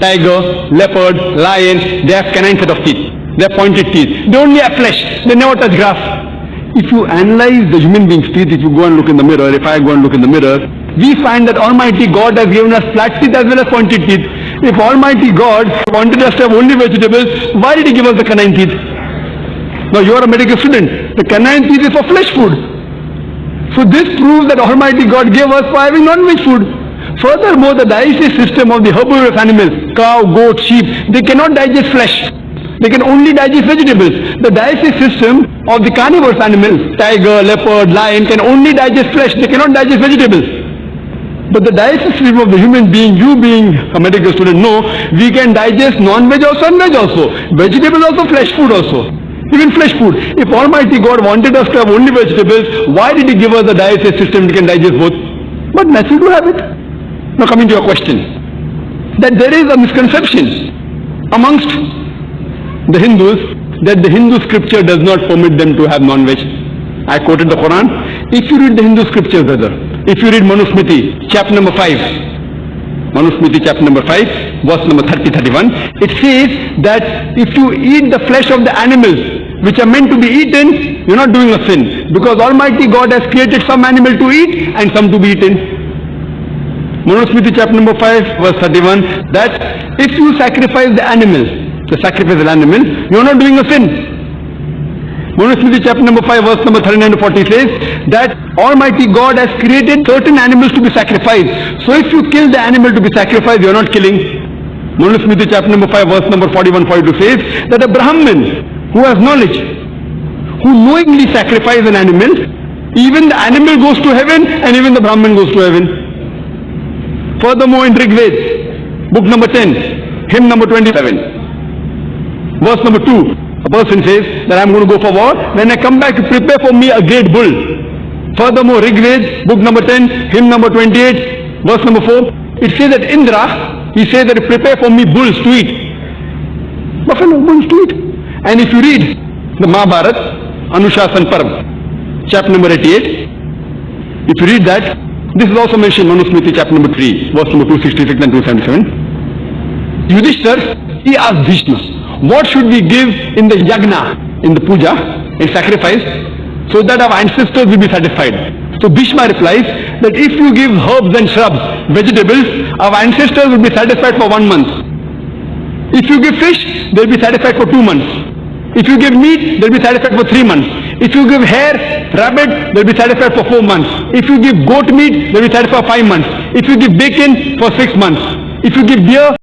tiger, leopard, lion, they have canine set of teeth. They have pointed teeth. They only have flesh. They never touch grass. If you analyze the human being's teeth, if you go and look in the mirror, if I go and look in the mirror, we find that Almighty God has given us flat teeth as well as pointed teeth. If Almighty God wanted us to have only vegetables, why did He give us the canine teeth? Now you are a medical student. The canine teeth is for flesh food. So this proves that Almighty God gave us for having non-veg food. Furthermore, the digestive system of the herbivorous animals, cow, goat, sheep, they cannot digest flesh. They can only digest vegetables. The digestive system of the carnivorous animals, tiger, leopard, lion, can only digest flesh. They cannot digest vegetables. But the digestive system of the human being, you being a medical student, know we can digest non-veg also and veg also. Vegetables also, flesh food also. Even flesh food. If Almighty God wanted us to have only vegetables, why did He give us a digestive system we can digest both? But naturally to have it. Now coming to your question, that there is a misconception amongst the Hindus that the Hindu scripture does not permit them to have non-veg. I quoted the Quran. If you read the Hindu scriptures, brother, if you read Manusmriti, chapter number 5, Manusmriti chapter number 5, verse number 30-31, it says that if you eat the flesh of the animals which are meant to be eaten, you're not doing a sin, because Almighty God has created some animal to eat and some to be eaten. Manusmriti chapter number 5, verse 31, that if you sacrifice the animal, the sacrificial animal, you're not doing a sin. Manusmriti chapter number 5, verse number 39-40 says that Almighty God has created certain animals to be sacrificed. So if you kill the animal to be sacrificed, you're not killing. Manusmriti chapter number 5, verse number 41-42 says that a Brahmin who has knowledge, who knowingly sacrifices an animal, even the animal goes to heaven and even the Brahmin goes to heaven. Furthermore, in Rig Veda, book number 10, hymn number 27, verse number 2, a person says that I'm going to go for war. When I come back, to prepare for me a great bull. Furthermore, Rig Veda, book number 10, hymn number 28, verse number 4, it says that Indra, he says that prepare for me bulls to eat. Buffalo, bulls to eat. And if you read the Mahabharata, Anushasan Parv, chapter number 88, if you read that, this is also mentioned in Manusmriti chapter number 3, verse number 266 and 277. Yudhishthir, he asked Bhishma, what should we give in the yagna, in the puja, in sacrifice, so that our ancestors will be satisfied? So Bhishma replies that if you give herbs and shrubs, vegetables, our ancestors will be satisfied for 1 month. If you give fish, they will be satisfied for 2 months. If you give meat, they will be satisfied for 3 months. If you give hare, rabbit, they will be satisfied for 4 months. If you give goat meat, they will be satisfied for 5 months. If you give bacon, for 6 months. If you give beer,